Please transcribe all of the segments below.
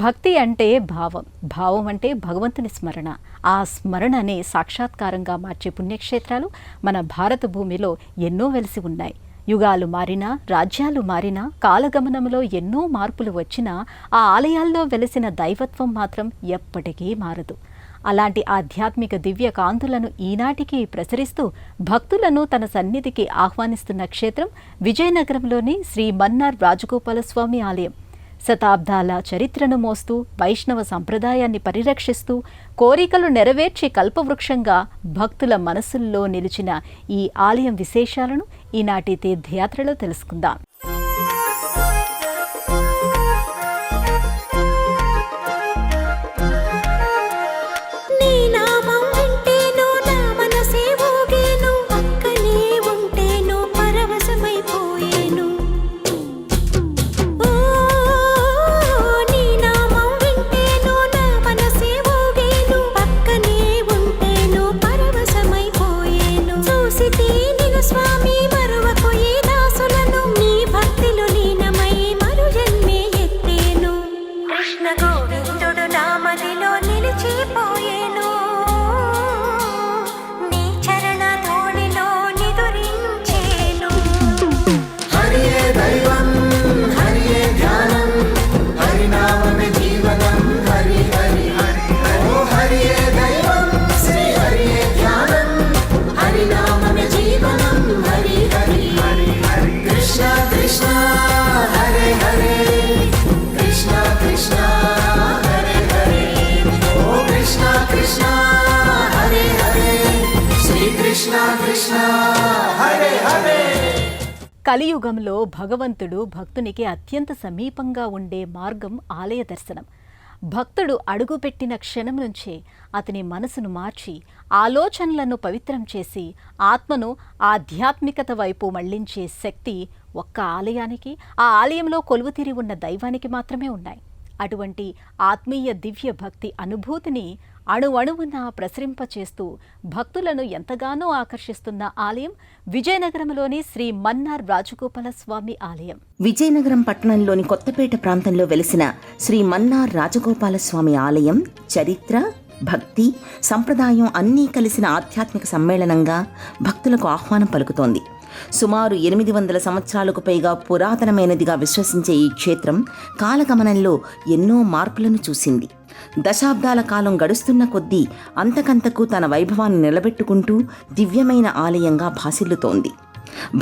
భక్తి అంటే భావం, భావం అంటే భగవంతుని స్మరణ. ఆ స్మరణని సాక్షాత్కారంగా మార్చే పుణ్యక్షేత్రాలు మన భారత భూమిలో ఎన్నో వెలిసి ఉన్నాయి. యుగాలు మారినా, రాజ్యాలు మారినా, కాలగమనంలో ఎన్నో మార్పులు వచ్చినా ఆ ఆలయాల్లో వెలిసిన దైవత్వం మాత్రం ఎప్పటికీ మారదు. అలాంటి ఆధ్యాత్మిక దివ్య కాంతులను ఈనాటికి ప్రసరిస్తూ భక్తులను తన సన్నిధికి ఆహ్వానిస్తున్న క్షేత్రం విజయనగరంలోని శ్రీ మన్నార్ రాజగోపాలస్వామి ఆలయం. శతాబ్దాల చరిత్రను మోస్తూ వైష్ణవ సంప్రదాయాన్ని పరిరక్షిస్తూ కోరికలు నెరవేర్చే కల్పవృక్షంగా భక్తుల మనసుల్లో నిలిచిన ఈ ఆలయం విశేషాలను ఈనాటి తీర్థయాత్రలో తెలుసుకుందాం. కలియుగంలో భగవంతుడు భక్తునికి అత్యంత సమీపంగా ఉండే మార్గం ఆలయ దర్శనం. భక్తుడు అడుగుపెట్టిన క్షణం నుంచే అతని మనసును మార్చి ఆలోచనలను పవిత్రం చేసి ఆత్మను ఆధ్యాత్మికత వైపు మళ్లించే శక్తి ఒక్క ఆలయానికి, ఆ ఆలయంలో కొలువుతీరి ఉన్న దైవానికి మాత్రమే ఉన్నాయి. అటువంటి ఆత్మీయ దివ్య భక్తి అనుభూతిని అణువణువున ప్రసరింపచేస్తూ భక్తులను ఎంతగానో ఆకర్షిస్తున్న ఆలయం విజయనగరంలోని శ్రీ మన్నార్ రాజగోపాలస్వామి ఆలయం. విజయనగరం పట్టణంలోని కొత్తపేట ప్రాంతంలో వెలిసిన శ్రీ మన్నార్ రాజగోపాలస్వామి ఆలయం చరిత్ర, భక్తి, సంప్రదాయం అన్నీ కలిసిన ఆధ్యాత్మిక సమ్మేళనంగా భక్తులకు ఆహ్వానం పలుకుతోంది. సుమారు 800 సంవత్సరాలకు పైగా పురాతనమైనదిగా విశ్వసించే ఈ క్షేత్రం కాలగమనంలో ఎన్నో మార్పులను చూసింది. దశాబ్దాల కాలం గడుస్తున్న కొద్దీ అంతకంతకు తన వైభవాన్ని నిలబెట్టుకుంటూ దివ్యమైన ఆలయంగా భాసిల్లుతోంది.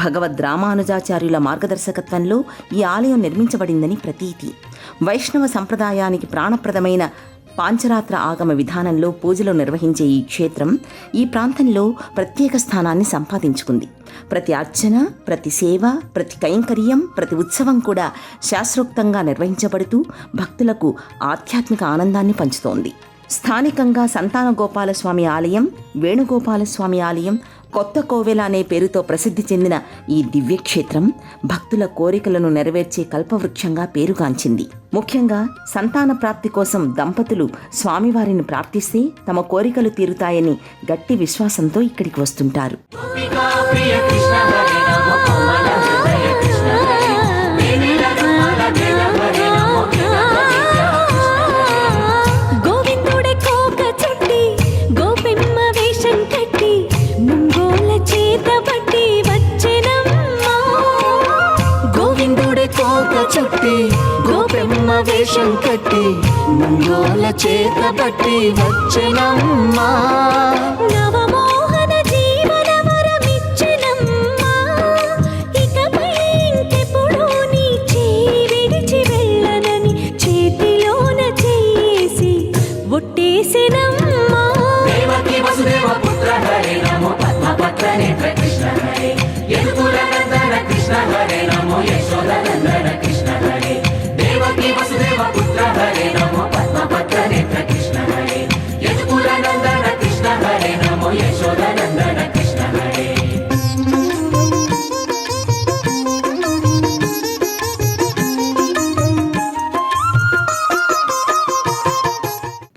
భగవద్ రామానుజాచార్యుల మార్గదర్శకత్వంలో ఈ ఆలయం నిర్మించబడిందని ప్రతీతి. వైష్ణవ సంప్రదాయానికి ప్రాణప్రదమైన పాంచరాత్ర ఆగమ విధానంలో పూజలు నిర్వహించే ఈ క్షేత్రం ఈ ప్రాంతంలో ప్రత్యేక స్థానాన్ని సంపాదించుకుంది. ప్రతి అర్చన, ప్రతి సేవ, ప్రతి కైంకర్యం, ప్రతి ఉత్సవం కూడా శాస్త్రోక్తంగా నిర్వహించబడుతూ భక్తులకు ఆధ్యాత్మిక ఆనందాన్ని పంచుతోంది. స్థానికంగా సంతాన గోపాలస్వామి ఆలయం, వేణుగోపాలస్వామి ఆలయం, కొత్త కోవెల అనే పేరుతో ప్రసిద్ధి చెందిన ఈ దివ్యక్షేత్రం భక్తుల కోరికలను నెరవేర్చే కల్పవృక్షంగా పేరుగాంచింది. ముఖ్యంగా సంతాన ప్రాప్తి కోసం దంపతులు స్వామివారిని ప్రార్థిస్తే తమ కోరికలు తీరుతాయని గట్టి విశ్వాసంతో ఇక్కడికి వస్తుంటారు. గోపెమ్మ వేషం కట్టి మంగోల చేత బట్టి వచ్చెనమ్మా, నవమోహన జీవన వరమిచ్చెనమ్మా. ఇకపై ఇంకెప్పుడు నీ చేయి విడిచి వెళ్ళనని చేతిలోన చేసి ఒట్టేసెనమ్మా. దేవకి వసుదేవ పుత్ర హరే నమో పద్మపత్ర నేత్ర కృష్ణ హరే, యదుకుల నందన కృష్ణ హరే నమో యశోద నందన కృష్ణ హరే, దేవకి వసుదేవ పుత్ర హరే నమో పద్మపత్ర నేత్ర కృష్ణ హరే, యదుకుల నందన కృష్ణ హరే నమో యశోద నందన కృష్ణ హరే.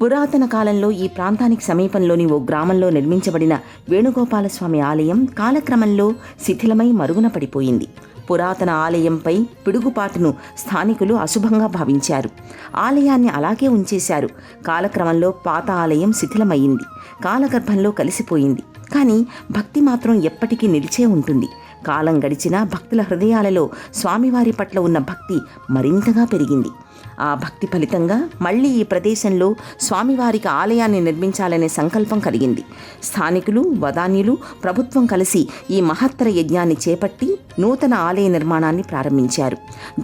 పురాతన కాలంలో ఈ ప్రాంతానికి సమీపంలోని ఓ గ్రామంలో నిర్మించబడిన వేణుగోపాలస్వామి ఆలయం కాలక్రమంలో శిథిలమై మరుగున పడిపోయింది. పురాతన ఆలయంపై పిడుగుపాటును స్థానికులు అశుభంగా భావించారు. ఆలయాన్ని అలాగే ఉంచేశారు. కాలక్రమంలో పాత ఆలయం శిథిలమయ్యింది, కాలగర్భంలో కలిసిపోయింది. కానీ భక్తి మాత్రం ఎప్పటికీ నిలిచే ఉంటుంది. కాలం గడిచినా భక్తుల హృదయాలలో స్వామివారి పట్ల ఉన్న భక్తి మరింతగా పెరిగింది. ఆ భక్తి ఫలితంగా మళ్ళీ ఈ ప్రదేశంలో స్వామివారికి ఆలయాన్ని నిర్మించాలనే సంకల్పం కలిగింది. స్థానికులు, వదాన్యులు, ప్రభుత్వం కలిసి ఈ మహత్తర యజ్ఞాన్ని చేపట్టి నూతన ఆలయ నిర్మాణాన్ని ప్రారంభించారు.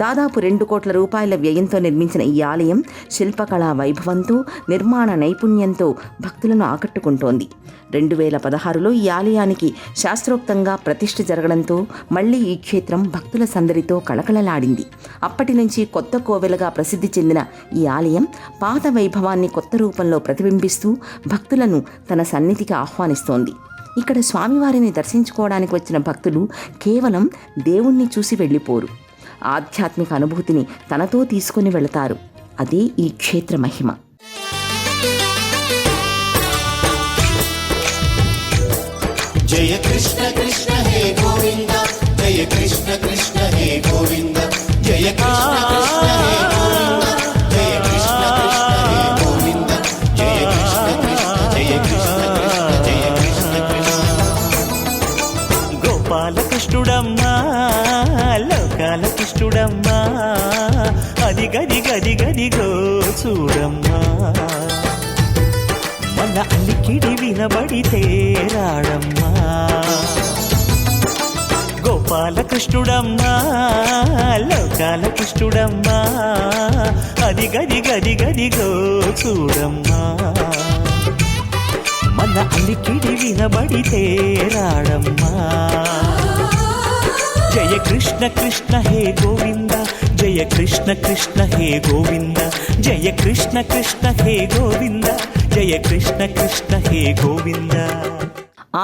దాదాపు 2 కోట్ల రూపాయల వ్యయంతో నిర్మించిన ఈ ఆలయం శిల్పకళా వైభవంతో, నిర్మాణ నైపుణ్యంతో భక్తులను ఆకట్టుకుంటోంది. 2016లో ఈ ఆలయానికి శాస్త్రోక్తంగా ప్రతిష్ఠ జరగడంతో మళ్లీ ఈ క్షేత్రం భక్తుల సందడితో కళకళలాడింది. అప్పటి నుంచి కొత్త కోవెలగా ప్రసిద్ధి చెందిన ఈ ఆలయం పాత వైభవాన్ని కొత్త రూపంలో ప్రతిబింబిస్తూ భక్తులను తన సన్నిధికి ఆహ్వానిస్తోంది. ఇక్కడ స్వామివారిని దర్శించుకోవడానికి వచ్చిన భక్తులు కేవలం దేవుణ్ణి చూసి వెళ్ళిపోరు, ఆధ్యాత్మిక అనుభూతిని తనతో తీసుకుని వెళతారు. అదే ఈ క్షేత్ర మహిమ. జయ కృష్ణ కృష్ణ హే గోవింద, జయ కృష్ణ కృష్ణ హే గోవింద, జయ కృష్ణ కృష్ణ హే గోవింద, జయ కృష్ణ కృష్ణ హే గోవింద, జయ కృష్ణ కృష్ణ, జయ కృష్ణ కృష్ణ, జయ కృష్ణ కృష్ణ. గోపాలకృష్ణుడమ్మా, లోకాల కృష్ణుడమ్మా, అది గది గది గదిగో చూడమ్మా, మన అలికిడి వినబడితే రాడమ్మా. గోపాలకృష్ణుడమ్మా, లోకాల కృష్ణుడమ్మా, అది గది గది గదిగో చూడమ్మా, మన అలికిడి వినబడితే రాడమ్మా. జయ కృష్ణ కృష్ణ హే గోవింద, జయ కృష్ణ కృష్ణ హే గోవింద, జయ కృష్ణ కృష్ణ హే గోవింద, జయ కృష్ణ కృష్ణ హే గోవింద.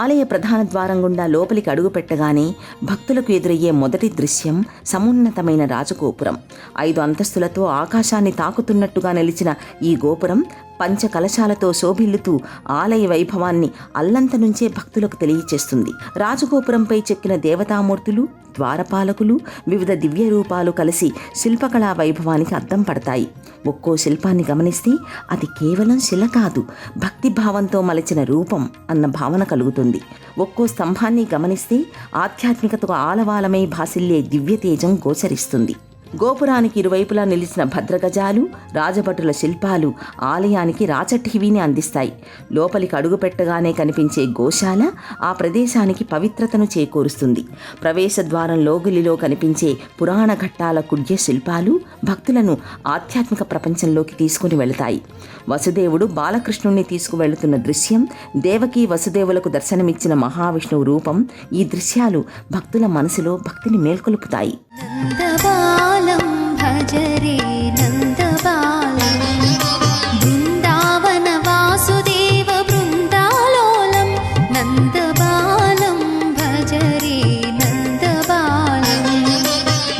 ఆలయ ప్రధాన ద్వారం గుండా లోపలికి అడుగుపెట్టగానే భక్తులకు ఎదురయ్యే మొదటి దృశ్యం సమున్నతమైన రాజగోపురం. 5 అంతస్తులతో ఆకాశాన్ని తాకుతున్నట్టుగా నిలిచిన ఈ గోపురం పంచకలశాలతో శోభిల్లుతూ ఆలయ వైభవాన్ని అల్లంత నుంచే భక్తులకు తెలియచేస్తుంది. రాజగోపురంపై చెక్కిన దేవతామూర్తులు, ద్వారపాలకులు, వివిధ దివ్య రూపాలు కలిసి శిల్పకళా వైభవానికి అద్దం పడతాయి. ఒక్కో శిల్పాన్ని గమనిస్తే అది కేవలం శిల కాదు, భక్తిభావంతో మలచిన రూపం అన్న భావన కలుగుతుంది. ఒక్కో స్తంభాన్ని గమనిస్తే ఆధ్యాత్మికతకు ఆలవాలమై భాసిల్లే దివ్యతేజం గోచరిస్తుంది. గోపురానికి ఇరువైపులా నిలిచిన భద్రగజాలు, రాజభటుల శిల్పాలు ఆలయానికి రాచఠీవిని అందిస్తాయి. లోపలికి అడుగుపెట్టగానే కనిపించే గోశాల ఆ ప్రదేశానికి పవిత్రతను చేకూరుస్తుంది. ప్రవేశద్వారం లోగులిలో కనిపించే పురాణ ఘట్టాల కుడ్య శిల్పాలు భక్తులను ఆధ్యాత్మిక ప్రపంచంలోకి తీసుకుని వెళతాయి. వసుదేవుడు బాలకృష్ణుణ్ణి తీసుకువెళుతున్న దృశ్యం, దేవకీ వసుదేవులకు దర్శనమిచ్చిన మహావిష్ణువు రూపం, ఈ దృశ్యాలు భక్తుల మనసులో భక్తిని మేల్కొలుపుతాయి. నందబాలం భజరే నందబాలం, బృందావన వాసుదేవ బృందాలోలం, నందబాలం భజరే నందబాలం,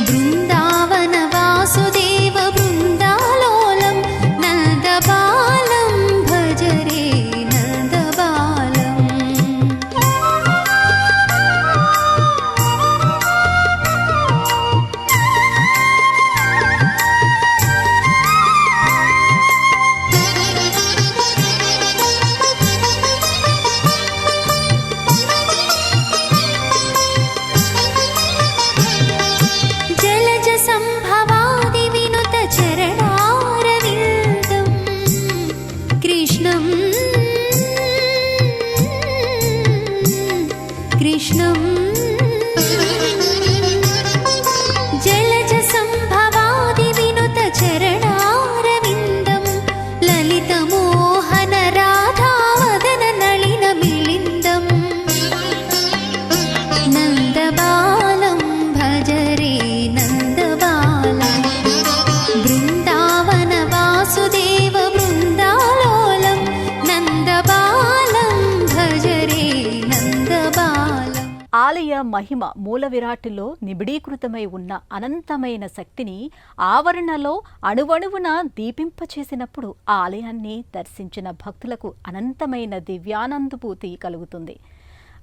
బృందావన వాసుదేవ బృందాలోలం, నందబాలం భజరే నందబాలం. జలజ సంభవాది వినుత చరణారవిందం, కృష్ణం కృష్ణం. జలజ సంభవాది వినుత చరణారవిందం, లలిత మోహన రాధావదన నళిన మిళిందం, నందబాలం భజరే నందబాలం, బృందావన వాసుదేవ బృందాలోలం, నందబాలం భజరే నందబాలం. ఆలయ మహిమ మూల విరాట్టులో నిబిడీకృతమై ఉన్న అనంతమైన శక్తిని ఆవరణలో అణువణువున దీపింపచేసినప్పుడు ఆ ఆలయాన్ని దర్శించిన భక్తులకు అనంతమైన దివ్యానందభూతి కలుగుతుంది.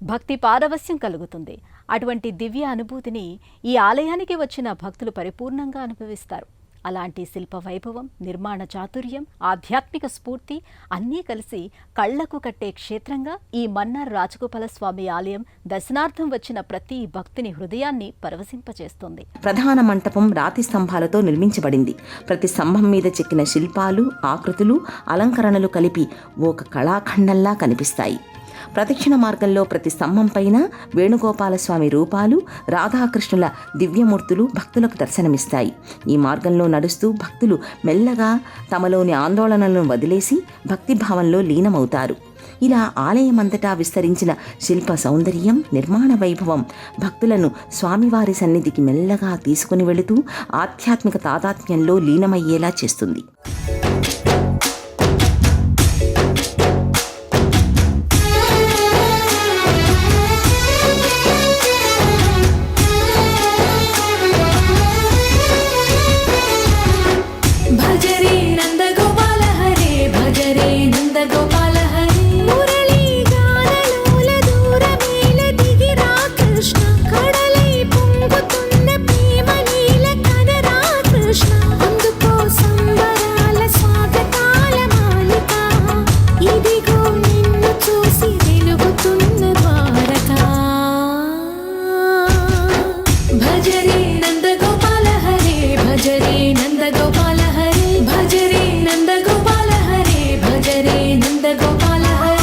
భక్తి పారవస్యం కలుగుతుంది. అటువంటి దివ్య అనుభూతిని ఈ ఆలయానికి వచ్చిన భక్తులు పరిపూర్ణంగా అనుభవిస్తారు. అలాంటి శిల్ప వైభవం, నిర్మాణ చాతుర్యం, ఆధ్యాత్మిక స్ఫూర్తి అన్నీ కలిసి కళ్లకు కట్టే క్షేత్రంగా ఈ మన్నార్ రాజగోపాలస్వామి ఆలయం దర్శనార్థం వచ్చిన ప్రతి భక్తుని హృదయాన్ని పరవశింపచేస్తుంది. ప్రధాన మంటపం రాతి స్తంభాలతో నిర్మించబడింది. ప్రతి స్తంభం మీద చెక్కిన శిల్పాలు, ఆకృతులు, అలంకరణలు కలిపి ఒక కళాఖండంలా కనిపిస్తాయి. ప్రదక్షిణ మార్గంలో ప్రతి స్తంభం పైన వేణుగోపాలస్వామి రూపాలు, రాధాకృష్ణుల దివ్యమూర్తులు భక్తులకు దర్శనమిస్తాయి. ఈ మార్గంలో నడుస్తూ భక్తులు మెల్లగా తమలోని ఆందోళనలను వదిలేసి భక్తిభావంలో లీనమవుతారు. ఇలా ఆలయమంతటా విస్తరించిన శిల్ప సౌందర్యం, నిర్మాణ వైభవం భక్తులను స్వామివారి సన్నిధికి మెల్లగా తీసుకుని వెళుతూ ఆధ్యాత్మిక తాదాత్మ్యంలో లీనమయ్యేలా చేస్తుంది. భజరే నందగోపాల హరే, భజరే నందగోపాల హరే. మురళీ గానలోల దూరమేల దిగిరా కృష్ణ, కడలై పొంగుతున్న ప్రేమ నీల కనరా కృష్ణ. అందుకో సంబరాల స్వాగతాల మాలిక, ఇదిగో నిన్ను చూసి వెలుగుతున్న ద్వారకా. భజరే నందగోపాల హరే, భజరే నందగోపాల హరే, భజరే నందగోపాల హరే, భజరే నందగోపాల హరే.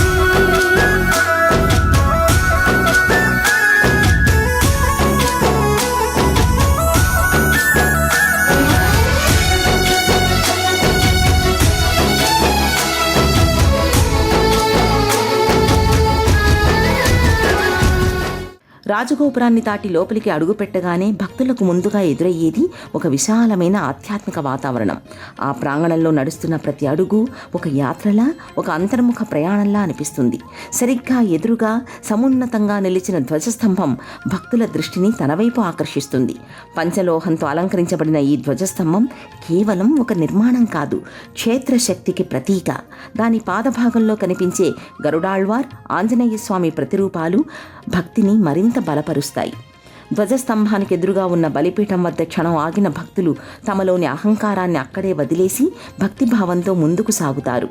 రాజగోపురాన్ని దాటి లోపలికి అడుగుపెట్టగానే భక్తులకు ముందుగా ఎదురయ్యేది ఒక విశాలమైన ఆధ్యాత్మిక వాతావరణం. ఆ ప్రాంగణంలో నడుస్తున్న ప్రతి అడుగు ఒక యాత్రలా, ఒక అంతర్ముఖ ప్రయాణంలా అనిపిస్తుంది. సరిగ్గా ఎదురుగా సమున్నతంగా నిలిచిన ధ్వజస్తంభం భక్తుల దృష్టిని తన వైపు ఆకర్షిస్తుంది. పంచలోహంతో అలంకరించబడిన ఈ ధ్వజస్తంభం కేవలం ఒక నిర్మాణం కాదు, క్షేత్రశక్తికి ప్రతీక. దాని పాదభాగంలో కనిపించే గరుడాళ్వార్, ఆంజనేయ స్వామి ప్రతిరూపాలు భక్తిని మరింత బలపరుస్తాయి. ధ్వజస్తంభానికి ఎదురుగా ఉన్న బలిపీఠం వద్ద క్షణం ఆగిన భక్తులు తమలోని అహంకారాన్ని అక్కడే వదిలేసి భక్తిభావంతో ముందుకు సాగుతారు.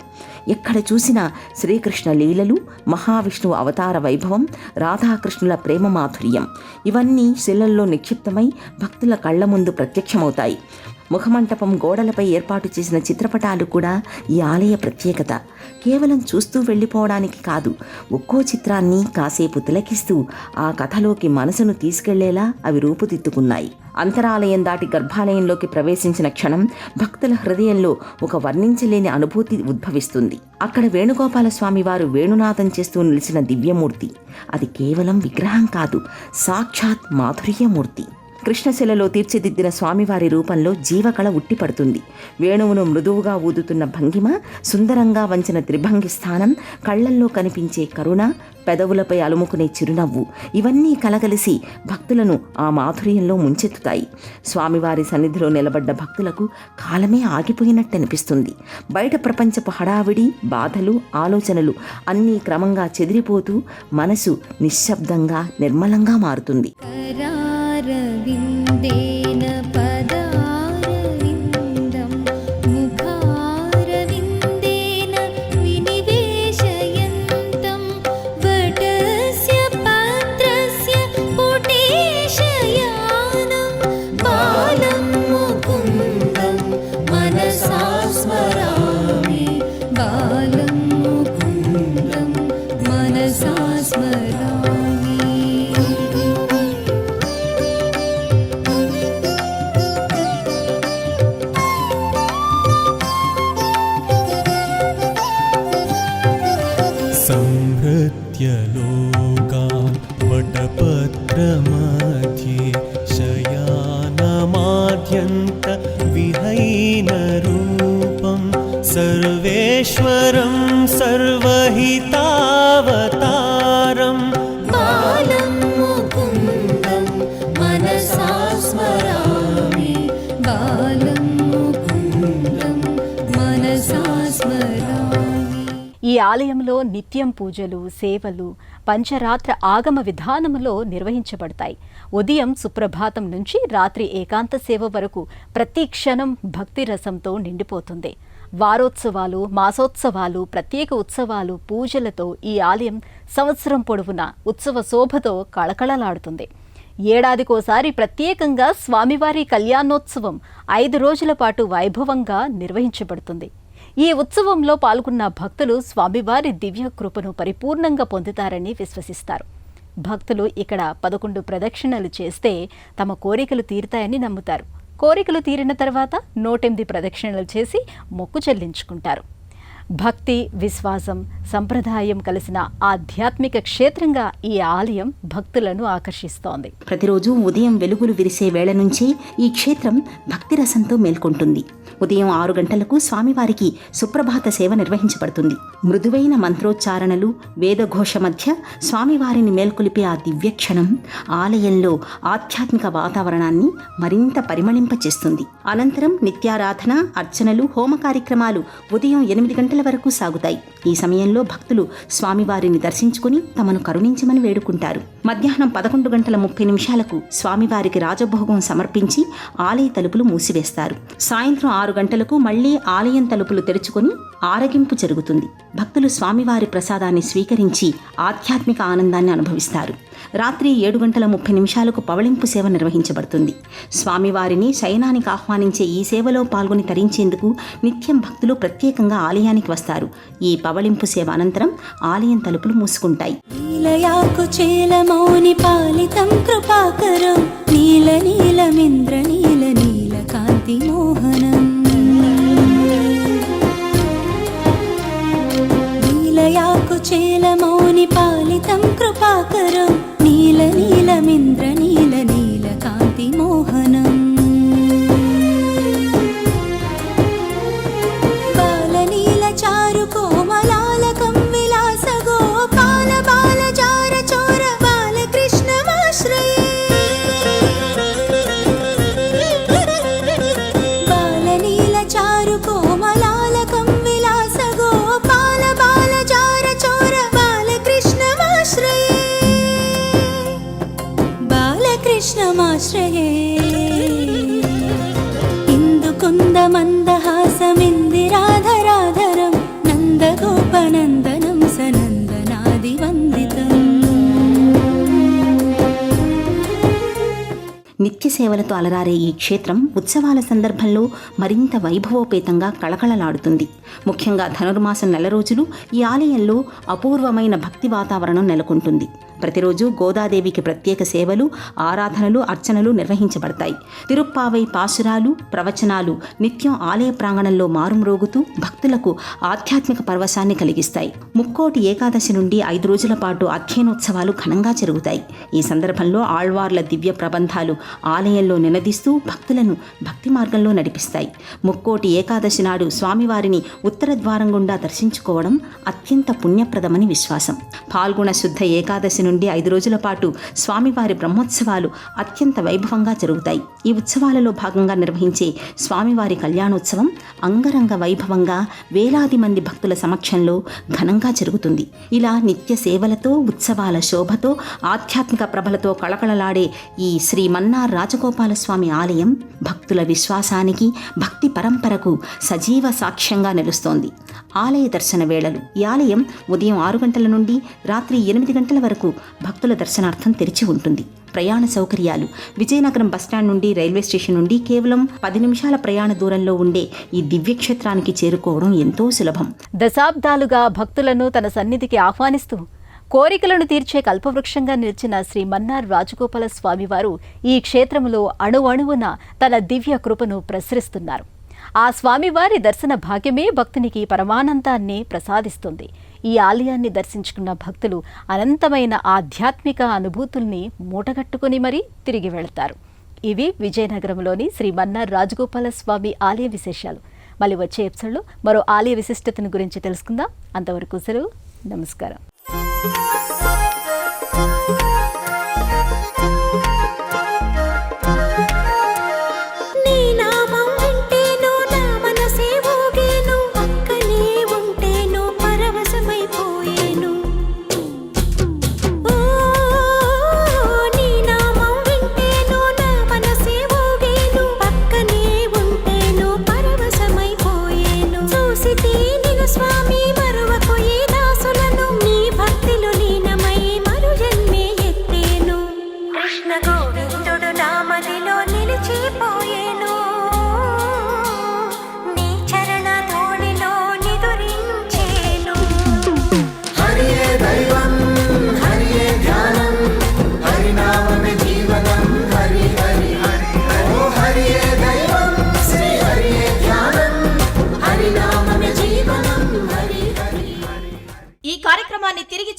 ఎక్కడ చూసినా శ్రీకృష్ణ లీలలు, మహావిష్ణువు అవతార వైభవం, రాధాకృష్ణుల ప్రేమ మాధుర్యం ఇవన్నీ శిలల్లో నిక్షిప్తమై భక్తుల కళ్ల ముందు ప్రత్యక్షమవుతాయి. ముఖమంటపం గోడలపై ఏర్పాటు చేసిన చిత్రపటాలు కూడా ఈ ఆలయ ప్రత్యేకత. కేవలం చూస్తూ వెళ్ళిపోవడానికి కాదు, ఒక్కో చిత్రాన్ని కాసేపు తిలకిస్తూ ఆ కథలోకి మనసును తీసుకెళ్లేలా అవి రూపుదిద్దుకున్నాయి. అంతరాలయం దాటి గర్భాలయంలోకి ప్రవేశించిన క్షణం భక్తుల హృదయంలో ఒక వర్ణించలేని అనుభూతి ఉద్భవిస్తుంది. అక్కడ వేణుగోపాల స్వామి వారు వేణునాదం చేస్తూ నిలిచిన దివ్యమూర్తి అది కేవలం విగ్రహం కాదు, సాక్షాత్ మాధుర్యమూర్తి. కృష్ణశిలలో తీర్చిదిద్దిన స్వామివారి రూపంలో జీవకళ ఉట్టిపడుతుంది. వేణువును మృదువుగా ఊదుతున్న భంగిమ, సుందరంగా వంచిన త్రిభంగి స్థానం, కళ్లల్లో కనిపించే కరుణ, పెదవులపై అలుముకునే చిరునవ్వు ఇవన్నీ కలగలిసి భక్తులను ఆ మాధుర్యంలో ముంచెత్తుతాయి. స్వామివారి సన్నిధిలో నిలబడ్డ భక్తులకు కాలమే ఆగిపోయినట్టనిపిస్తుంది. బయట ప్రపంచపు హడావిడి, బాధలు, ఆలోచనలు అన్నీ క్రమంగా చెదిరిపోతూ మనసు నిశ్శబ్దంగా, నిర్మలంగా మారుతుంది. రవిందేన పదారవిందం ముఖారవిందేన వినివేశయంతం వటస్య పత్రస్య పుటేశయానం బాలం ముకుందం మనసా స్మరామి, బాలం ముకుందం మనసా స్మరామి. संहृत्य लोकान् वटपत्रमध्ये शयानमाद्यन्त विहैनरूपं सर्वेश्वरं सर्वहितावतारं बालं मुकुन्दं मनसा स्मरामि, बालं मुकुन्दं मनसा स्मरामि. ఈ ఆలయంలో నిత్యం పూజలు, సేవలు, పంచరాత్ర ఆగమ విధానములో నిర్వహించబడతాయి. ఉదయం సుప్రభాతం నుంచి రాత్రి ఏకాంత సేవ వరకు ప్రతి క్షణం భక్తి రసంతో నిండిపోతుంది. వారోత్సవాలు, మాసోత్సవాలు, ప్రత్యేక ఉత్సవాలు, పూజలతో ఈ ఆలయం సంవత్సరం పొడవునా ఉత్సవ శోభతో కళకళలాడుతుంది. ఏడాదికోసారి ప్రత్యేకంగా స్వామివారి కళ్యాణోత్సవం 5 రోజుల పాటు వైభవంగా నిర్వహించబడుతుంది. ఈ ఉత్సవంలో పాల్గొన్న భక్తులు స్వామివారి దివ్య కృపను పరిపూర్ణంగా పొందుతారని విశ్వసిస్తారు. భక్తులు ఇక్కడ 11 ప్రదక్షిణలు చేస్తే తమ కోరికలు తీరుతాయని నమ్ముతారు. కోరికలు తీరిన తర్వాత 108 ప్రదక్షిణలు చేసి మొక్కు చెల్లించుకుంటారు. భక్తి, విశ్వాసం, సంప్రదాయం కలిసిన ఆధ్యాత్మిక క్షేత్రంగా ఈ ఆలయం భక్తులను ఆకర్షిస్తోంది. ప్రతిరోజు ఉదయం వెలుగులు విరిసే వేళ నుంచి ఈ క్షేత్రం భక్తి రసంతో మేల్కొంటుంది. ఉదయం 6 గంటలకు స్వామివారికి సుప్రభాత సేవ నిర్వహించబడుతుంది. మృదువైన మంత్రోచ్చారణలు, వేదఘోష మధ్య స్వామివారిని మేల్కొలిపే ఆ దివ్యక్షణం ఆలయంలో ఆధ్యాత్మిక వాతావరణాన్ని మరింత పరిమళింపచేస్తుంది. అనంతరం నిత్యారాధన, అర్చనలు, హోమ కార్యక్రమాలు ఉదయం 8 గంటల వరకు సాగుతాయి. ఈ సమయంలో భక్తులు స్వామివారిని దర్శించుకుని తమను కరుణించమని వేడుకుంటారు. మధ్యాహ్నం 11:30 స్వామివారికి రాజభోగం సమర్పించి ఆలయ తలుపులు మూసివేస్తారు. సాయంత్రం 6 గంటలకు మళ్లీ ఆలయం తలుపులు తెరుచుకొని ఆరగింపు జరుగుతుంది. భక్తులు స్వామివారి ప్రసాదాన్ని స్వీకరించి ఆధ్యాత్మిక ఆనందాన్ని అనుభవిస్తారు. రాత్రి 7:30 పవళింపు సేవ నిర్వహించబడుతుంది. స్వామివారిని శయనానికి ఆహ్వానించే ఈ సేవలో పాల్గొని తరించేందుకు నిత్యం భక్తులు ప్రత్యేకంగా ఆలయానికి వస్తారు. ఈ పవళింపు సేవ అనంతరం ఆలయం తలుపులు మూసుకుంటాయి. నీలయాకు చేలమౌని పాలితం కృపాకరం నీల నీలమింద్ర నీల నీల కాంతి మోహనం నీలయాకు చేలమౌని పాలితం కృపాకరం నీల నీలమింద్ర నీల నీల కాంతి మోహనం బాలనీల చారు కోమలాలకం విలాస గోపాల బాలజార చోర బాలకృష్ణమాశ్రయే బాలనీల చారు కోమలాలకం విలాస గోపాల బాలజార చోర బాలకృష్ణమాశ్రయే బాలకృష్ణమాశ్రయే ఇందుకుంద మందహాసమిందిరాధరాధరం నందగోపనందనం సనందనాది వందితం నిత్య సేవలతో అలరారే ఈ క్షేత్రం ఉత్సవాల సందర్భంలో మరింత వైభవోపేతంగా కళకళలాడుతుంది. ముఖ్యంగా ధనుర్మాసం నెల రోజులు ఈ ఆలయంలో అపూర్వమైన భక్తి వాతావరణం నెలకొంటుంది. ప్రతిరోజు గోదాదేవికి ప్రత్యేక సేవలు, ఆరాధనలు, అర్చనలు నిర్వహించబడతాయి. తిరుప్పావై పాసురాలు, ప్రవచనాలు నిత్యం ఆలయ ప్రాంగణంలో మారుమ్రోగుతూ భక్తులకు ఆధ్యాత్మిక పరవశాన్ని కలిగిస్తాయి. ముక్కోటి ఏకాదశి నుండి 5 రోజుల పాటు అధ్యయనోత్సవాలు ఘనంగా జరుగుతాయి. ఈ సందర్భంలో ఆళ్వార్ల దివ్య ప్రబంధాలు ఆలయంలో నినదిస్తూ భక్తులను భక్తి మార్గంలో నడిపిస్తాయి. ముక్కోటి ఏకాదశి నాడు స్వామివారిని ఉత్తర ద్వారం గుండా దర్శించుకోవడం అత్యంత పుణ్యప్రదమని విశ్వాసం. పాల్గొన శుద్ధ ఏకాదశి నుండి 5 రోజుల పాటు స్వామివారి బ్రహ్మోత్సవాలు అత్యంత వైభవంగా జరుగుతాయి. ఈ ఉత్సవాలలో భాగంగా నిర్వహించే స్వామివారి కళ్యాణోత్సవం అంగరంగ వైభవంగా వేలాది మంది భక్తుల సమక్షంలో ఘనంగా జరుగుతుంది. ఇలా నిత్య సేవలతో, ఉత్సవాల శోభతో, ఆధ్యాత్మిక ప్రభలతో కళకళలాడే ఈ శ్రీ మన్నార్ రాజగోపాల స్వామి ఆలయం భక్తుల విశ్వాసానికి, భక్తి పరంపరకు సజీవ సాక్ష్యంగా నిలుస్తోంది. ఆలయ దర్శన వేళలు. ఈ ఆలయం ఉదయం 6 గంటల నుండి రాత్రి 8 గంటల వరకు భక్తుల దర్శనార్థం తెరిచి ఉంటుంది. ప్రయాణ సౌకర్యాలు. విజయనగరం బస్టాండ్ నుండి, రైల్వే స్టేషన్ నుండి కేవలం 10 నిమిషాల ప్రయాణ దూరంలో ఉండే ఈ దివ్యక్షేత్రానికి చేరుకోవడం ఎంతో సులభం. దశాబ్దాలుగా భక్తులను తన సన్నిధికి ఆహ్వానిస్తూ కోరికలను తీర్చే కల్పవృక్షంగా నిలిచిన శ్రీ మన్నార్ రాజగోపాల స్వామివారు ఈ క్షేత్రములో అణువణువున తన దివ్య కృపను ప్రసరిస్తున్నారు. ఆ స్వామివారి దర్శన భాగ్యమే భక్తునికి పరమానందాన్ని ప్రసాదిస్తుంది. ఈ ఆలయాన్ని దర్శించుకున్న భక్తులు అనంతమైన ఆధ్యాత్మిక అనుభూతుల్ని మూటగట్టుకుని మరీ తిరిగి వెళతారు. ఇవి విజయనగరంలోని శ్రీ మన్నార్ రాజగోపాల స్వామి ఆలయ విశేషాలు. మళ్ళీ వచ్చే ఎపిసోడ్లో మరో ఆలయ విశిష్టతను గురించి తెలుసుకుందాం. అంతవరకు సెలవు. నమస్కారం. నీ నామం వింటేను నా మనసే ఊగేను పక్కనే ఉంటేను పరవశమై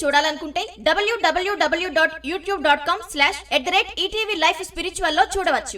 చూడాలనుకుంటే www.youtube.com/@ETV Life Spiritual లో చూడవచ్చు.